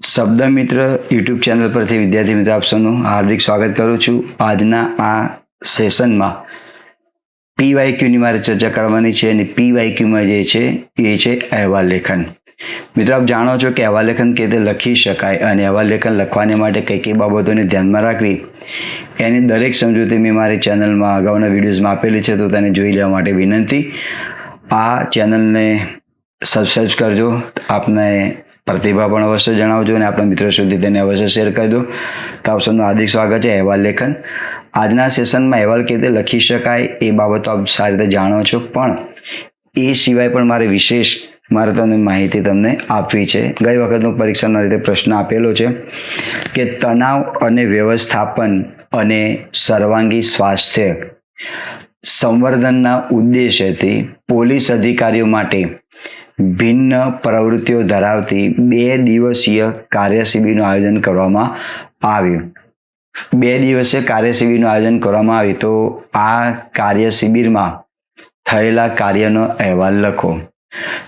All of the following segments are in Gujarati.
શબ્દ મિત્ર યુટ્યુબ ચેનલ પરથી વિદ્યાર્થી મિત્રો આપ સૌનું હાર્દિક સ્વાગત કરું છું. આજના આ સેશનમાં પીવાયક્યુની મારે ચર્ચા કરવાની છે અને પીવાયક્યુમાં જે છે એ છે અહેવાલ લેખન. મિત્રો આપ જાણો છો કે અહેવાલ લેખન કેવી રીતે લખી શકાય અને અહેવાલ લેખન લખવાને માટે કઈ કઈ બાબતોને ધ્યાનમાં રાખવી એની દરેક સમજૂતી મેં મારી ચેનલમાં અગાઉના વિડીયોઝમાં આપેલી છે, તો તેને જોઈ લેવા માટે વિનંતી. આ ચેનલને સબસ્ક્રાઈબ કરજો, આપને પ્રતિભા પણ અવશ્ય જણાવજો અને આપણા મિત્રો સુધી તેને અવશ્ય શેર કરજો. તો આપ સૌનું હાર્દિક સ્વાગત છે અહેવાલ લેખન. આજના સેશનમાં અહેવાલ કેવી રીતે લખી શકાય એ બાબતો આપ સારી રીતે જાણો છો, પણ એ સિવાય પણ મારે તમને માહિતી તમને આપવી છે. ગઈ વખતનો પરીક્ષાના રીતે પ્રશ્ન આપેલો છે કે તણાવ અને વ્યવસ્થાપન અને સર્વાંગી સ્વાસ્થ્ય સંવર્ધનના ઉદ્દેશ્યથી પોલીસ અધિકારીઓ માટે ભિન્ન પ્રવૃત્તિઓ ધરાવતી 2 દિવસીય કાર્યશિબિરનું આયોજન કરવામાં આવ્યું. 2 દિવસીય કાર્યશિબિરનું આયોજન કરવામાં આવ્યું. તો આ કાર્યશિબિરમાં થયેલા કાર્યનો અહેવાલ લખો.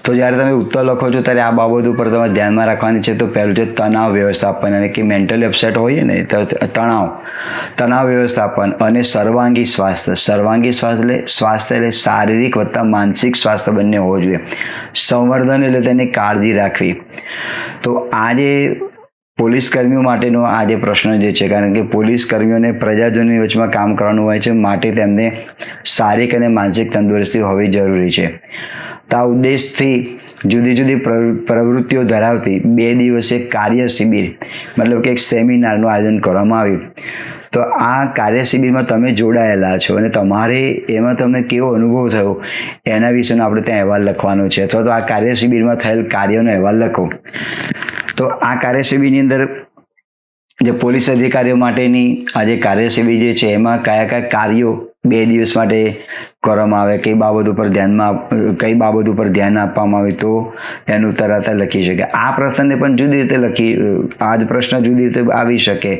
તો જ્યારે તમે ઉત્તર લખો છો ત્યારે આ બાબત ઉપર તમારે ધ્યાનમાં રાખવાની છે. તો પહેલું છે તણાવ વ્યવસ્થાપન, એટલે કે મેન્ટલી અપસેટ હોઈએ ને તો તણાવ વ્યવસ્થાપન અને સર્વાંગી સ્વાસ્થ્ય. સર્વાંગી સ્વાસ્થ્ય એટલે શારીરિક વત્તા માનસિક સ્વાસ્થ્ય બંને હોવું જોઈએ. સંવર્ધન એટલે તેની કાળજી રાખવી. તો આ જે પોલીસ કર્મીઓ માટેનો આ જે પ્રશ્ન જે છે, કારણ કે પોલીસ કર્મીઓને પ્રજાજનોની વચમાં કામ કરવાનું હોય છે, માટે તેમને શારીરિક અને માનસિક તંદુરસ્તી હોવી જરૂરી છે. તો આ ઉદ્દેશથી જુદી જુદી પ્રવૃત્તિઓ ધરાવતી 2 દિવસીય કાર્ય શિબિર, મતલબ કે એક સેમિનારનું આયોજન કરવામાં આવ્યું. તો આ કાર્ય શિબિરમાં તમે જોડાયેલા છો અને તમારે એમાં તમને કેવો અનુભવ થયો એના વિશેનો આપણે ત્યાં અહેવાલ લખવાનો છે, અથવા તો આ કાર્ય શિબિરમાં થયેલ કાર્યોનો અહેવાલ લખો. તો આ કાર્ય શિબિરની અંદર જે પોલીસ અધિકારીઓ માટેની આ જે કાર્ય શિબિર જે છે એમાં કયા કયા કાર્યો 2 દિવસ માટે કરવામાં આવે, કઈ બાબત ઉપર ધ્યાન આપવામાં આવે, તો એનું તરત લખી શકે. આ પ્રશ્નને પણ જુદી રીતે આ જ પ્રશ્ન જુદી રીતે આવી શકે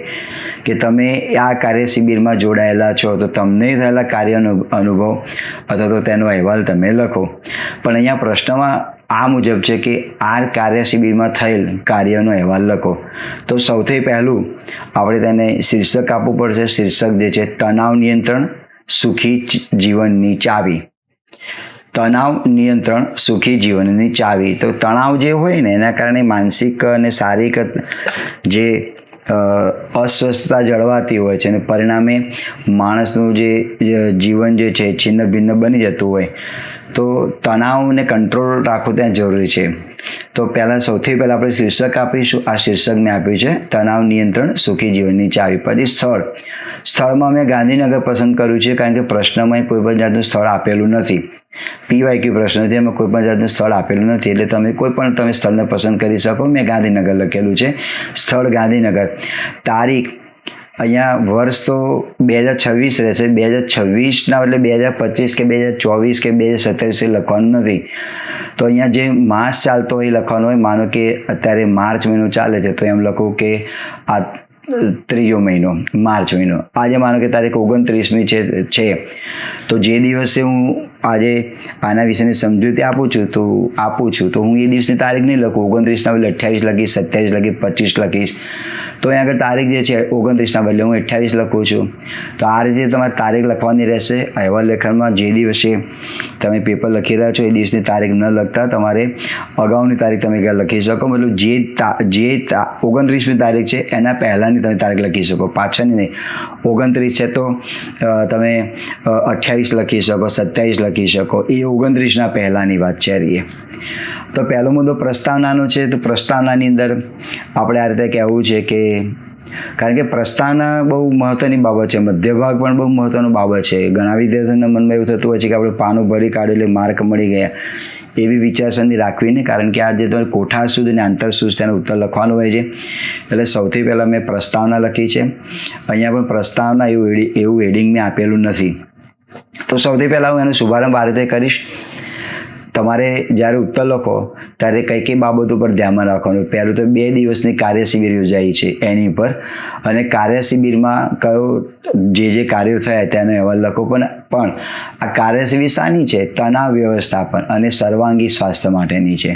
કે તમે આ કાર્ય શિબિરમાં જોડાયેલા છો તો તમને થયેલા કાર્યનો અનુભવ અથવા તો તેનો અહેવાલ તમે લખો. પણ અહીંયા પ્રશ્નમાં આ મુજબ છે કે આ કાર્ય શિબિરમાં થયેલ કાર્યનો અહેવાલ લખો. તો સૌથી પહેલું આપણે તેને શીર્ષક આપવું પડશે. શીર્ષક જે છે તણાવ નિયંત્રણ સુખી જીવનની ચાવી. તણાવ નિયંત્રણ સુખી જીવનની ચાવી. તો તણાવ જે હોય ને એના કારણે માનસિક અને શારીરિક જે અસ્વસ્થતા જળવાતી હોય છે અને પરિણામે માણસનું જે જીવન જે છે છિન્ન ભિન્ન બની જતું હોય, તો તણાવને કંટ્રોલ રાખવું ત્યાં જરૂરી છે. તો સૌથી પહેલાં આપણે શીર્ષક આપીશું. આ શીર્ષક મેં આપ્યું છે તણાવ નિયંત્રણ સુખી જીવનની ચાવી. પછી સ્થળમાં મેં ગાંધીનગર પસંદ કર્યું છે, કારણ કે પ્રશ્નમાં કોઈ પણ જાતનું સ્થળ આપેલું નથી. પીવાયક્યુ પ્રશ્ન છે, એમાં કોઈ પણ જાતનું સ્થળ આપેલું નથી, એટલે તમે સ્થળને પસંદ કરી શકો. મેં ગાંધીનગર લખેલું છે. સ્થળ ગાંધીનગર. તારીખ અહીંયા વર્ષ તો 2026 રહેશે. 2026ના બદલે 2025 કે 2024 કે 2027 લખવાનું નથી. તો અહીંયા જે માસ ચાલતો હોય એ લખવાનું હોય. માનો કે અત્યારે માર્ચ મહિનો ચાલે છે, તો એમ લખું કે આ 3જો મહિનો માર્ચ મહિનો. આજે માનો કે તારીખ 29મી છે, તો જે દિવસે હું આજે આના વિશેની સમજૂતી આપું છું તો હું એ દિવસની તારીખ નહીં લખું. 29ના બદલે 28 લખીશ, 27 લખીશ, 25 લખીશ. તો અહીંયા આગળ તારીખ જે છે 29ના બદલે હું 28 લખું છું. તો આ રીતે તમારે તારીખ લખવાની રહેશે. અહેવાલ લેખનમાં જે દિવસે તમે પેપર લખી રહ્યા છો એ દિવસની તારીખ ન લખતા તમારે અગાઉની તારીખ તમે લખી શકો. મતલબ જે 29મી તારીખ છે એના પહેલાંની તમે તારીખ લખી શકો, પાછળની નહીં. 29 છે તો તમે 28 લખી શકો, 27 લખી શકો. એ 29ના પહેલાંની વાત છે. તો પહેલો મુદ્દો પ્રસ્તાવનાનો છે. તો પ્રસ્તાવનાની અંદર આપણે આ રીતે કહેવું છે કે, કારણ કે પ્રસ્તાવના બહુ મહત્વની બાબત છે, મધ્યભાગ પણ બહુ મહત્વનો બાબત છે. ઘણા વિદ્યાર્થીઓના મનમાં એવું થતું હોય છે કે આપણે પાનું ભરી કાઢ્યું એટલે માર્ક મળી ગયા, એવી વિચારસરણી રાખવી નહીં. કારણ કે આ જે તમે કોઠા શુદ્ધ અને આંતર શુદ્ધ તેનો ઉત્તર લખવાનો હોય છે. એટલે સૌથી પહેલાં મેં પ્રસ્તાવના લખી છે. અહીંયા પણ પ્રસ્તાવના એવું હેડિંગ મેં આપેલું નથી. તો સૌથી પહેલાં હું એનો શુભારંભ આ રીતે કરીશ. તમારે જ્યારે ઉત્તર લખો ત્યારે કઈ કઈ બાબતો પર ધ્યાનમાં રાખવાનું. પહેલું તો 2 દિવસની કાર્ય શિબિર યોજાઈ છે એની પર, અને કાર્ય શિબિરમાં કયો જે કાર્યો થયા તેનો અહેવાલ લખો. પણ આ કાર્ય શિબિર શાની છે? તણાવ વ્યવસ્થાપન અને સર્વાંગી સ્વાસ્થ્ય માટેની છે.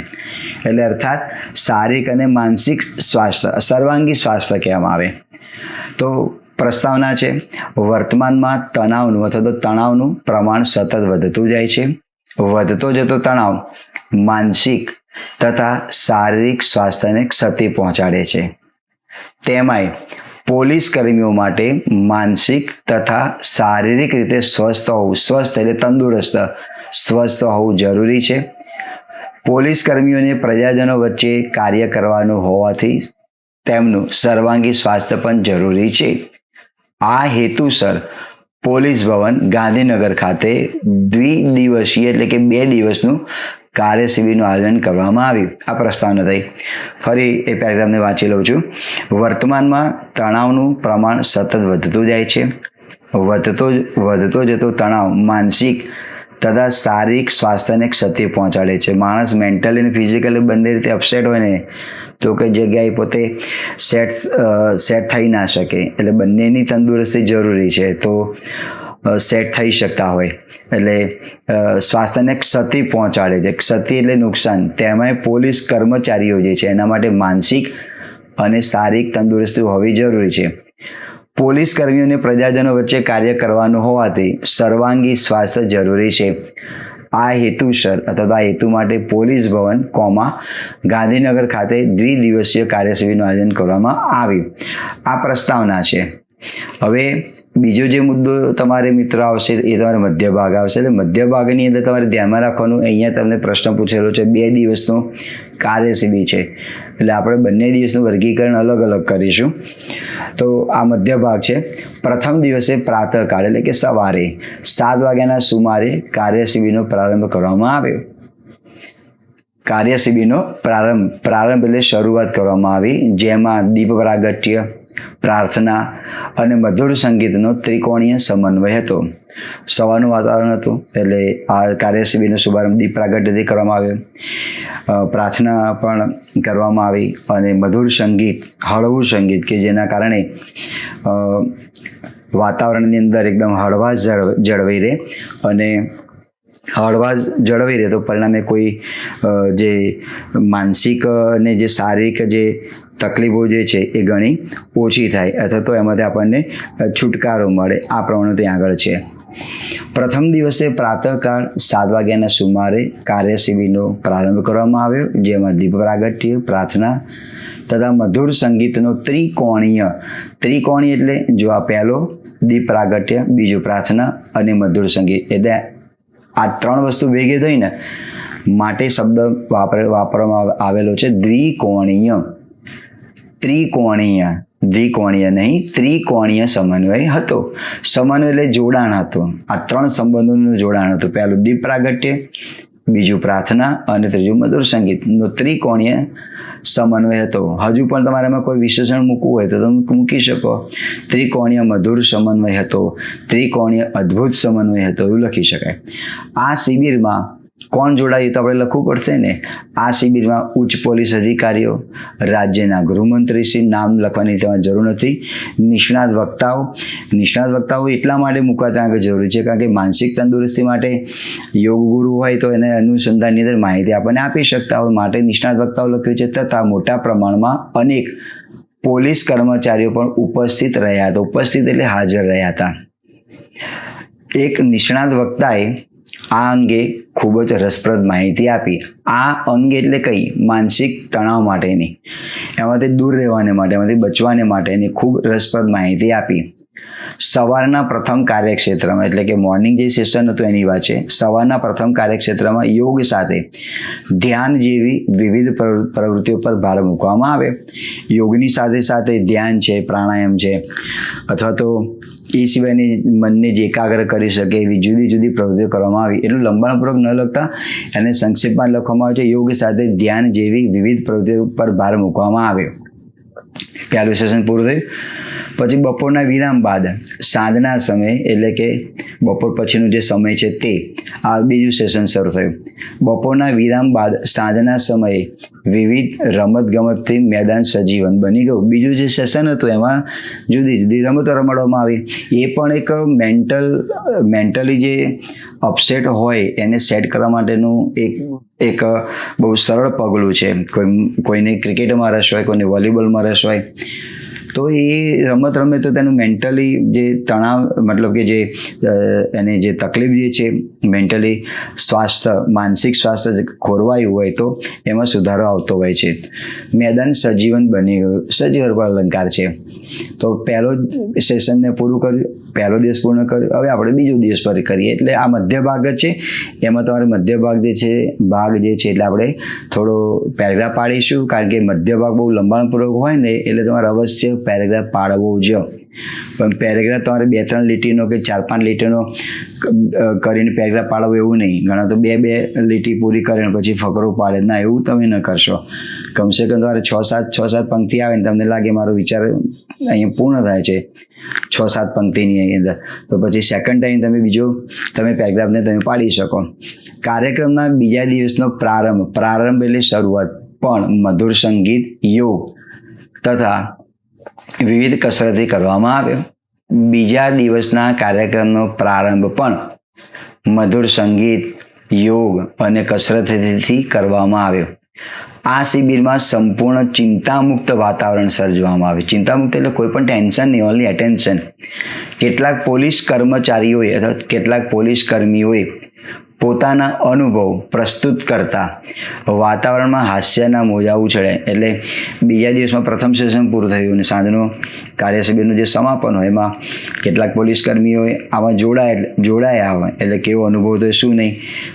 એટલે અર્થાત શારીરિક અને માનસિક સ્વાસ્થ્ય, સર્વાંગી સ્વાસ્થ્ય કહેવામાં આવે. તો પ્રસ્તાવના છે, વર્તમાનમાં તણાવનું અથવા તો તણાવનું પ્રમાણ સતત વધતું જાય છે. વધતો જતો તણાવ માનસિક તથા શારીરિક સ્વાસ્થ્યને ક્ષતિ પહોંચાડે છે. તેમાંય પોલીસ કર્મીઓ માટે માનસિક તથા શારીરિક રીતે સ્વસ્થ હોવું, સ્વસ્થ એટલે તંદુરસ્ત, સ્વસ્થ હોવું જરૂરી છે. પોલીસ કર્મીઓને પ્રજાજનો વચ્ચે કાર્ય કરવાનું હોવાથી તેમનું સર્વાંગી સ્વાસ્થ્ય પણ જરૂરી છે. આ હેતુસર પોલીસ ભવન ગાંધીનગર ખાતે દ્વિદિવસીય એટલે કે 2 દિવસનું કાર્ય શિબિરનું આયોજન કરવામાં આવ્યું. આ પ્રસ્તાવના થઈ. ફરી એ પેરેગ્રાફને વાંચી લઉં છું. વર્તમાનમાં તણાવનું પ્રમાણ સતત વધતું જાય છે. વધતો જતો તણાવ માનસિક તથા શારીરિક સ્વાસ્થ્યને ક્ષતિ પહોંચાડે છે. માણસ મેન્ટલી અને ફિઝિકલી બંને રીતે અપસેટ હોય ને તો કઈ જગ્યાએ પોતે સેટ થઈ ના શકે. એટલે બંનેની તંદુરસ્તી જરૂરી છે. તો સેટ થઈ શકતા હોય એટલે સ્વાસ્થ્યને ક્ષતિ પહોંચાડે છે. ક્ષતિ એટલે નુકસાન. તેમાંય પોલીસ કર્મચારીઓ જે છે એના માટે માનસિક અને શારીરિક તંદુરસ્તી હોવી જરૂરી છે. પોલીસ કર્મીઓને પ્રજાજનો વચ્ચે કાર્ય કરવાનું હોવાથી સર્વાંગી સ્વાસ્થ્ય જરૂરી છે. આ હેતુસર અથવા આ હેતુ માટે પોલીસ ભવન ગાંધીનગર ખાતે દ્વિદિવસીય કાર્ય શિબિરનું આયોજન કરવામાં આવ્યું. આ પ્રસ્તાવના છે. હવે બીજો જે મુદ્દો તમારે મિત્ર આવશે એ તમારે મધ્ય ભાગ આવશે. એટલે મધ્ય ભાગની અંદર તમારે ધ્યાનમાં રાખવાનું, અહીંયા તમને પ્રશ્ન પૂછેલો છે 2 દિવસનું કાર્ય શિબિર છે એટલે આપણે બંને દિવસનું વર્ગીકરણ અલગ અલગ કરીશું. તો આ મધ્ય ભાગ છે. પ્રથમ દિવસે પ્રાતઃકાળ એટલે કે સવારે 7 વાગ્યાના સુમારે કાર્ય શિબિરનો પ્રારંભ કરવામાં આવ્યો. કાર્ય શિબિરનો પ્રારંભ એટલે શરૂઆત કરવામાં આવી, જેમાં દીપ પ્રાગટ્ય, પ્રાર્થના અને મધુર સંગીતનો ત્રિકોણીય સમન્વય હતો. સવારનું વાતાવરણ હતું એટલે આ કાર્ય શિબિરનો શુભારંભ દીપ પ્રાગટ્યથી કરવામાં આવ્યો. પ્રાર્થના પણ કરવામાં આવી અને મધુર સંગીત, હળવું સંગીત કે જેના કારણે વાતાવરણની અંદર એકદમ હળવાશ જળવાઈ રહે, અને હળવાશ જળવાઈ રહે તો પરિણામે કોઈ જે માનસિક અને જે શારીરિક જે તકલીફો જે છે એ ઘણી ઓછી થાય અથવા તો એમાંથી આપણને છુટકારો મળે. આ પ્રમાણે ત્યાં આગળ છે. પ્રથમ દિવસે પ્રાતઃકાળ 7 વાગ્યાના સુમારે કાર્ય શિબિરનો પ્રારંભ કરવામાં આવ્યો, જેમાં દીપ પ્રાગટ્ય, પ્રાર્થના તથા મધુર સંગીતનો ત્રિકોણીય એટલે જો આ પહેલો દીપ પ્રાગટ્ય, બીજું પ્રાર્થના અને મધુર સંગીત, એટલે આ 3 વસ્તુ ભેગી થઈને માટે શબ્દ વાપરવામાં આવેલો છે દ્વિકોણીય. દ્વિકોણીય નહીં, ત્રિકોણીય સમન્વય હતો. સમન્વય એટલે જોડાણ હતું. આ 3 સંબંધોનું જોડાણ હતું. પહેલું દીપ પ્રાગટ્ય, બીજું પ્રાર્થના અને ત્રીજું મધુર સંગીતનો ત્રિકોણીય સમન્વય હતો. હજુ પણ તમારે એમાં કોઈ વિશેષણ મૂકવું હોય તો તમે મૂકી શકો. ત્રિકોણીય મધુર સમન્વય હતો, ત્રિકોણીય અદ્ભુત સમન્વય હતો, એવું લખી શકાય. આ શિબિરમાં કોણ જોડાયું તો આપણે લખવું પડશે ને. આ શિબિરમાં ઉચ્ચ પોલીસ અધિકારીઓ, રાજ્યના ગૃહમંત્રીશ્રી, નામ લખવાની તમારે જરૂર નથી. નિષ્ણાત વક્તાઓ એટલા માટે મૂકવા ત્યાં આગળ જરૂરી છે કારણ કે માનસિક તંદુરસ્તી માટે યોગ ગુરુ હોય તો એને અનુસંધાનની અંદર માહિતી આપણને આપી શકતા હોય, માટે નિષ્ણાત વક્તાઓ લખ્યું છે. તથા મોટા પ્રમાણમાં અનેક પોલીસ કર્મચારીઓ પણ ઉપસ્થિત રહ્યા હતા. ઉપસ્થિત એટલે હાજર રહ્યા હતા. એક નિષ્ણાત વક્તાએ આ અંગે ખૂબ જ રસપ્રદ માહિતી આપી. આ અંગે એટલે કઈ? માનસિક તણાવ માટેની, એમાંથી દૂર રહેવાને માટે, એમાંથી બચવાને માટેની ખૂબ રસપ્રદ માહિતી આપી. સવારના પ્રથમ કાર્યક્ષેત્રમાં એટલે કે મોર્નિંગ જે સેશન હતું એની વાત છે. સવારના પ્રથમ કાર્યક્ષેત્રમાં યોગ સાથે ધ્યાન જેવી વિવિધ પ્રવૃત્તિઓ પર ભાર મૂકવામાં આવે. યોગની સાથે સાથે ધ્યાન છે, પ્રાણાયામ છે, અથવા તો એ સિવાયની મનને જે એકાગ્ર કરી શકે એવી જુદી જુદી પ્રવૃત્તિઓ કરવામાં આવી. એટલું લંબાણપૂર્વક ન લખતા એને સંક્ષેપમાં લખવામાં આવે છે. યોગ સાથે ધ્યાન જેવી વિવિધ પ્રવૃત્તિઓ પર ભાર મૂકવામાં આવ્યો. પહેલું સેશન પૂરું થયું. પછી બપોરના વિરામ બાદ સાંજના સમયે એટલે કે બપોર પછીનો જે સમય છે તે આ બીજું સેશન શરૂ થયું. બપોરના વિરામ બાદ સાંજના સમયે વિવિધ રમતગમતથી મેદાન સજીવન બની ગયું. બીજું જે સેશન હતું એમાં જુદી જુદી રમતો રમાડવામાં આવી. એ પણ એક મેન્ટલી જે અપસેટ હોય એને સેટ કરવા માટેનું એક બહુ સરળ પગલું છે. કોઈને ક્રિકેટમાં રસ હોય, કોઈને વોલીબોલમાં રસ હોય, તો એ રમત રમે તો તેનું મેન્ટલી જે તણાવ મતલબ કે જે એની જે તકલીફ જે છે મેન્ટલી માનસિક સ્વાસ્થ્ય ખોરવાયું હોય તો એમાં સુધારો આવતો હોય છે. મેદાન સજીવન બની ગયું. સજીવ અલંકાર છે. તો પહેલો સેશનને પૂરું કર્યું, પહેલો દિવસ પૂર્ણ કર્યો. હવે આપણે બીજો દિવસ પર કરીએ. એટલે આ મધ્ય ભાગ જ છે. એમાં તમારે મધ્ય ભાગ જે છે એટલે આપણે થોડો પેરેગ્રાફ પાડીશું, કારણ કે મધ્ય ભાગ બહુ લંબાણપૂર્વક હોય ને એટલે તમારે અવશ્ય પેરેગ્રાફ પાડવો જ. પણ પેરેગ્રાફ તમારે 2-3 લીટીનો કે 4-5 લીટીનો કરીને પેરેગ્રાફ પાડવો એવું નહીં. ઘણા તો 2 લીટી પૂરી કરીને પછી ફકરો પાડે. ના, એવું તમે ન કરશો. કમસે કમ તમારે 6-7 પંક્તિ આવે ને તમને લાગે મારો વિચાર અહીંયા પૂર્ણ થાય છે 6-7 પંક્તિની અંદર, તો પછી સેકન્ડ ટાઈમ તમે પેરેગ્રાફને તમે પાડી શકો. કાર્યક્રમના બીજા દિવસનો પ્રારંભ એટલે શરૂઆત પણ મધુર સંગીત, યોગ તથા વિવિધ કસરતથી કરવામાં આવ્યો. બીજા દિવસના કાર્યક્રમનો પ્રારંભ પણ મધુર સંગીત, યોગ અને કસરતથી કરવામાં આવ્યો. આ શિબિરમાં સંપૂર્ણ ચિંતામુક્ત વાતાવરણ સર્જવામાં આવ્યું. ચિંતામુક્ત એટલે કોઈ પણ ટેન્શન નહીં, ઓનલી એટેન્શન. કેટલાક પોલીસ કર્મચારીઓએ અથવા કેટલાક પોલીસ કર્મીઓએ પોતાના અનુભવ પ્રસ્તુત કરતા વાતાવરણમાં હાસ્યના મોજા ઉછળ્યા. એટલે બીજા દિવસમાં પ્રથમ સેશન પૂરું થયું અને સાંજનો કાર્યશિબિરનું જે સમાપન હોય એમાં કેટલાક પોલીસ કર્મીઓએ આમાં જોડાયા હોય. એટલે કેવો અનુભવ તો શું નહીં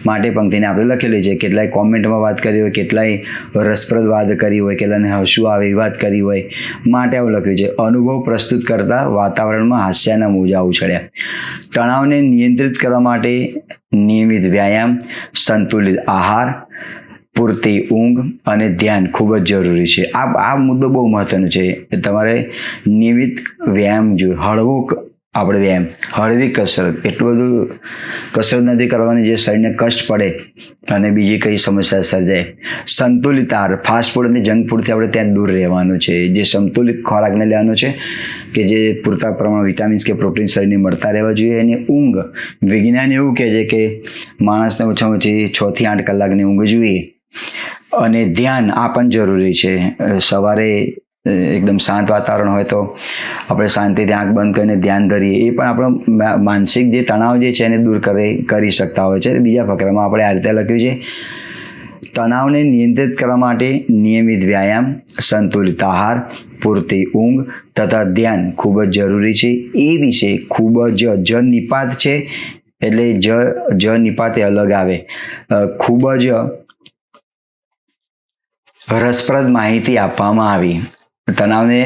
માટે પંક્તિને આપણે લખેલી છે. કેટલાય કોમેન્ટમાં વાત કરી હોય, કેટલાય રસપ્રદ વાત કરી હોય, કેટલાને હસવું આવે એવી વાત કરી હોય માટે આવું લખ્યું છે. અનુભવ પ્રસ્તુત કરતા વાતાવરણમાં હાસ્યના મોજા ઉછળ્યા. તણાવને નિયંત્રિત કરવા માટે નિયમિત વ્યાયામ, સંતુલિત આહાર, પૂરતી ઊંઘ અને ધ્યાન ખૂબ જ જરૂરી છે. આ મુદ્દો બહુ મહત્વનો છે. તમારે નિયમિત વ્યાયામ જોઈએ, આપણે વ્યાયામ, હળવી કસરત. એટલું બધું કસરત નથી કરવાની જે શરીરને કષ્ટ પડે અને બીજી કઈ સમસ્યા સર્જાય. સંતુલિત આહાર, ફાસ્ટ ફૂડ અને જંક ફૂડથી આપણે ત્યાં દૂર રહેવાનું છે. જે સંતુલિત ખોરાકને લેવાનો છે કે જે પૂરતા પ્રમાણમાં વિટામિન્સ કે પ્રોટીન શરીરને મળતા રહેવા જોઈએ. અને ઊંઘ, વિજ્ઞાન એવું કહે છે કે માણસને ઓછામાં ઓછી 6 થી 8 કલાકની ઊંઘ જોઈએ. અને ધ્યાન આ પણ જરૂરી છે. સવારે એકદમ શાંત વાતાવરણ હોય તો આપણે શાંતિથી આંખ બંધ કરીને ધ્યાન ધરીએ. એ પણ આપણો માનસિક જે તણાવ જે છે એને દૂર કરી શકતા હોય છે. બીજા ફકરામાં આપણે આ રીતે લખ્યું છે. તણાવને નિયંત્રિત કરવા માટે નિયમિત વ્યાયામ, સંતુલિત આહાર, પૂરતી ઊંઘ તથા ધ્યાન ખૂબ જ જરૂરી છે. એ વિશે ખૂબ જ નિપાત છે. એટલે જ નિપાત એ અલગ આવે. ખૂબ જ રસપ્રદ માહિતી આપવામાં આવી. તણાવને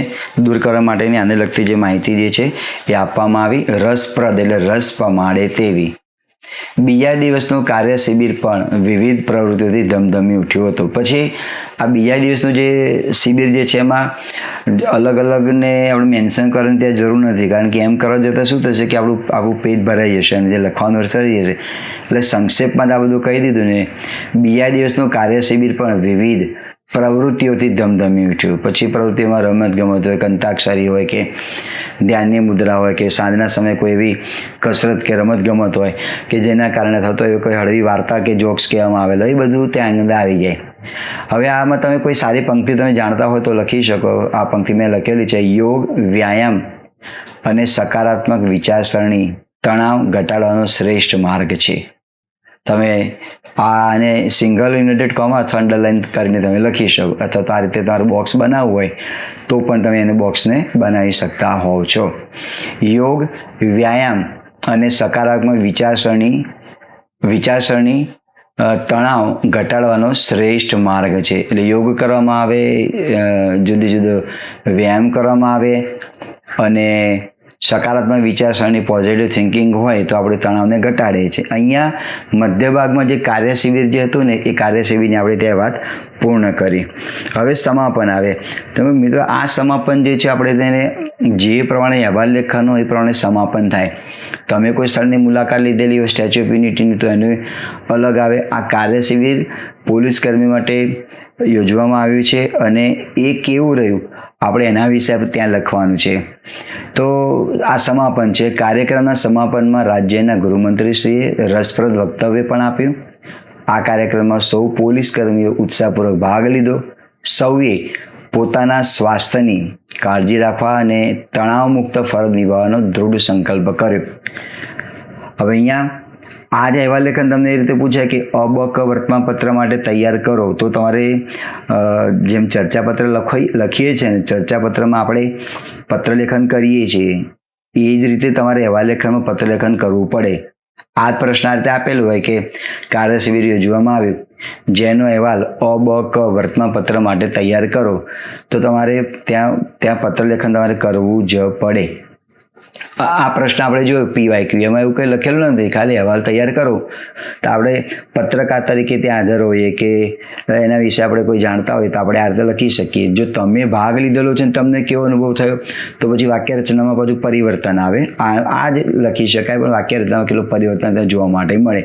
દૂર કરવા માટેની આને લગતી જે માહિતી જે છે એ આપવામાં આવી. રસપ્રદ એટલે રસ પમાડે તેવી. બીજા દિવસનું કાર્ય શિબિર પણ વિવિધ પ્રવૃત્તિઓથી ધમધમી ઉઠ્યું હતું. પછી આ બીજા દિવસનું જે શિબિર જે છે એમાં અલગ અલગને આપણે મેન્શન કરવાની ત્યાં જરૂર નથી, કારણ કે એમ કરવા જતાં શું થશે કે આપણું આખું પેજ ભરાઈ જશે અને જે લખવાનું થઈ જશે. એટલે સંક્ષેપમાં આ બધું કહી દીધું ને. બીજા દિવસનું કાર્ય શિબિર પણ વિવિધ પ્રવૃત્તિઓથી ધમધમી ઉઠ્યું. પછી પ્રવૃત્તિમાં રમતગમત હોય, કંતાક્ષરી હોય કે ધ્યાનની મુદ્રા હોય કે સાંજના સમયે કોઈ એવી કસરત કે રમતગમત હોય કે જેના કારણે થતો એવો કોઈ હળવી વાર્તા કે જોક્સ કહેવામાં આવેલો, એ બધું ત્યાં અંદર આવી જાય. હવે આમાં તમે કોઈ સારી પંક્તિ તમે જાણતા હોય તો લખી શકો. આ પંક્તિ મેં લખેલી છે. યોગ, વ્યાયામ અને સકારાત્મક વિચારસરણી તણાવ ઘટાડવાનો શ્રેષ્ઠ માર્ગ છે. તમે આને સિંગલ ઇન્વર્ટેડ કોમા અથવા અંડરલાઇન કરીને તમે લખી શકો. અથવા તો આ રીતે તમારું બોક્સ બનાવવું હોય તો પણ તમે એને બોક્સને બનાવી શકતા હોવ છો. યોગ, વ્યાયામ અને સકારાત્મક વિચારસરણી તણાવ ઘટાડવાનો શ્રેષ્ઠ માર્ગ છે. એટલે યોગ કરવામાં આવે, જુદો જુદો વ્યાયામ કરવામાં આવે અને સકારાત્મક વિચારસરણી પોઝિટિવ થિંકિંગ હોય તો આપણે તણાવને ઘટાડે છે. અહીંયા મધ્ય ભાગમાં જે કાર્ય શિબિર જે હતું ને એ કાર્ય શિબિરની આપણે ત્યાં વાત પૂર્ણ કરી. હવે સમાપન આવે. તમે મિત્રો આ સમાપન જે છે આપણે તેને જે પ્રમાણે અહેવાલ લેખનો એ પ્રમાણે સમાપન થાય. તમે કોઈ સ્થળની મુલાકાત લીધેલી હોય સ્ટેચ્યુ ઓફ યુનિટીની તો એનું અલગ આવે. આ કાર્ય શિબિર પોલીસ કર્મી માટે યોજવામાં આવ્યું છે અને એ કેવું રહ્યું આપણે એના વિશે ત્યાં લખવાનું છે. તો આ સમાપન છે. કાર્યક્રમના સમાપનમાં રાજ્યના ગૃહમંત્રીશ્રીએ રસપ્રદ વક્તવ્ય પણ આપ્યું. આ કાર્યક્રમમાં સૌ પોલીસ કર્મીઓ ઉત્સાહપૂર્વક ભાગ લીધો. સૌએ પોતાના સ્વાસ્થ્યની કાળજી રાખવા અને તણાવમુક્ત ફરજ નિભાવવાનો દૃઢ સંકલ્પ કર્યો. હવે અહીંયા આ જે અહેવાલ લેખન તમને એ રીતે પૂછાય કે અબક વર્તમાનપત્ર માટે તૈયાર કરો તો તમારે જેમ ચર્ચાપત્ર લખીએ છીએ ને ચર્ચાપત્રમાં આપણે પત્રલેખન કરીએ છીએ એ જ રીતે તમારે અહેવાલ લેખનમાં પત્રલેખન કરવું પડે. આ પ્રશ્ન આ રીતે આપેલું હોય કે કાર્ય શિબિર યોજવામાં આવ્યું જેનો અહેવાલ અબક વર્તમાનપત્ર માટે તૈયાર કરો તો તમારે ત્યાં પત્રલેખન તમારે કરવું જ પડે. આ પ્રશ્ન આપણે જોયો PYQ એમાં એવું કંઈ લખેલું નથી, ખાલી અહેવાલ તૈયાર કરો. તો આપણે પત્રકાર તરીકે ત્યાં હાજર હોઈએ કે એના વિશે આપણે કોઈ જાણતા હોય તો આપણે આ રીતે લખી શકીએ. જો તમે ભાગ લીધેલો છે ને તમને કેવો અનુભવ થયો તો પછી વાક્ય રચનામાં પાછું પરિવર્તન આવે. આ જ લખી શકાય પણ વાક્ય રચનામાં કેટલું પરિવર્તન ત્યાં જોવા માટે મળે.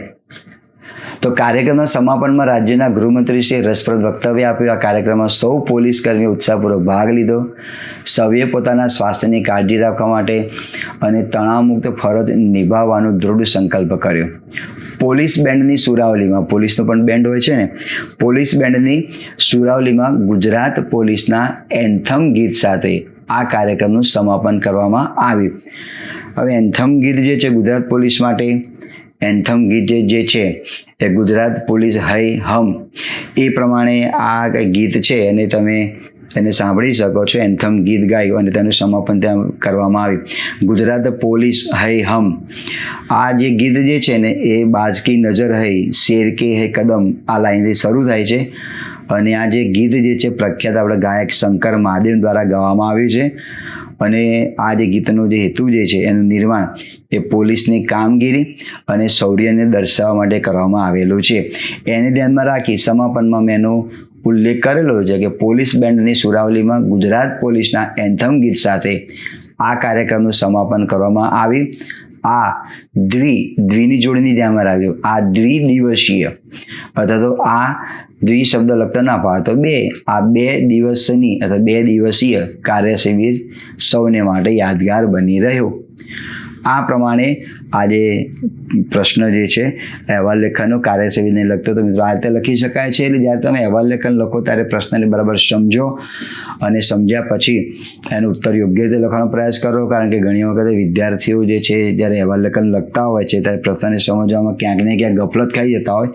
તો કાર્યક્રમના સમાપનમાં રાજ્યના ગૃહમંત્રીશ્રીએ રસપ્રદ વક્તવ્ય આપ્યું. આ કાર્યક્રમમાં સૌ પોલીસ કર્મીઓ ઉત્સાહપૂર્વક ભાગ લીધો. સૌએ પોતાના સ્વાસ્થ્યની કાળજી રાખવા માટે અને તણાવમુક્ત ફરજ નિભાવવાનો દૃઢ સંકલ્પ કર્યો. પોલીસ બેન્ડની સુરાવલીમાં, પોલીસનો પણ બેન્ડ હોય છે ને, પોલીસ બેન્ડની સુરાવલીમાં ગુજરાત પોલીસના એન્થમ ગીત સાથે આ કાર્યક્રમનું સમાપન કરવામાં આવ્યું. હવે એન્થમ ગીત જે છે ગુજરાત પોલીસ માટે એન્થમ ગીત જે છે એ ગુજરાત પોલીસ હૈ હમ એ પ્રમાણે આ ગીત છે અને તમે એને સાંભળી શકો છો. એન્થમ ગીત ગાયું અને તેનું સમાપન ત્યાં કરવામાં આવ્યું. ગુજરાત પોલીસ હૈ હમ આ જે ગીત જે છે ને એ બાજ કી નજર હૈ શેર કે હૈ કદમ આ લાઈનથી શરૂ થાય છે અને આ જે ગીત જે છે પ્રખ્યાત આપણે ગાયક શંકર મહાદેવ દ્વારા ગાવામાં આવ્યું છે. અને આ જે ગીતનો જે હેતુ જે છે એનું નિર્માણ એ પોલીસની કામગીરી અને શૌર્યને દર્શાવવા માટે કરવામાં આવેલું છે. એને ધ્યાનમાં રાખી સમાપનમાં મેં એનો ઉલ્લેખ કરેલો છે કે પોલીસ બેન્ડની સુરાવલીમાં ગુજરાત પોલીસના એન્થમ ગીત સાથે આ કાર્યક્રમનું સમાપન કરવામાં આવ્યું. આ દ્વિની જોડણી ધ્યાનમાં રાખજો. આ દ્વિદિવસીય અથવા તો આ દ્વિ શબ્દ લખતા ના પાડે તો આ 2 દિવસની અથવા 2 દિવસીય કાર્ય શિબિર સૌને માટે યાદગાર બની રહ્યો. આ પ્રમાણે આજે પ્રશ્ન જે છે અહેવાલ લેખનનો કાર્ય શિબિરને લગતો તો મિત્રો આ રીતે લખી શકાય છે. એટલે જ્યારે તમે અહેવાલ લેખન લખો ત્યારે પ્રશ્નને બરાબર સમજો અને સમજ્યા પછી એનો ઉત્તર યોગ્ય રીતે લખવાનો પ્રયાસ કરો. કારણ કે ઘણી વખત વિદ્યાર્થીઓ જે છે જ્યારે અહેવાલ લેખન લખતા હોય છે ત્યારે પ્રશ્નને સમજવામાં ક્યાંક ને ક્યાંક ગફલત ખાઈ જતા હોય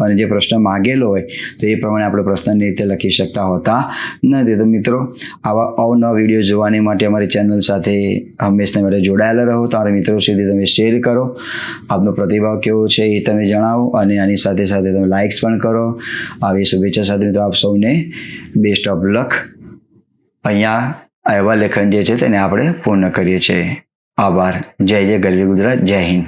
અને જે પ્રશ્ન માગેલો હોય તો એ પ્રમાણે આપણે પ્રશ્નની રીતે લખી શકતા હોતા નથી. તો મિત્રો આવા અવનવા વિડીયો જોવાની માટે અમારી ચેનલ સાથે હંમેશા માટે જોડાયેલા રહો. તમારા મિત્રો સુધી તમે શેર કરો. આપનો પ્રતિભાવ કેવો છે એ તમે જણાવો અને આની સાથે સાથે તમે લાઇક્સ પણ કરો. આવી શુભેચ્છા સાથે મિત્રો આપ સૌને બેસ્ટ ઓફ લક. અહીંયા અહેવાલ લેખન જે છે તેને આપણે પૂર્ણ કરીએ છીએ. આભાર. જય જય ગરવી ગુજરાત. જય હિન્દ.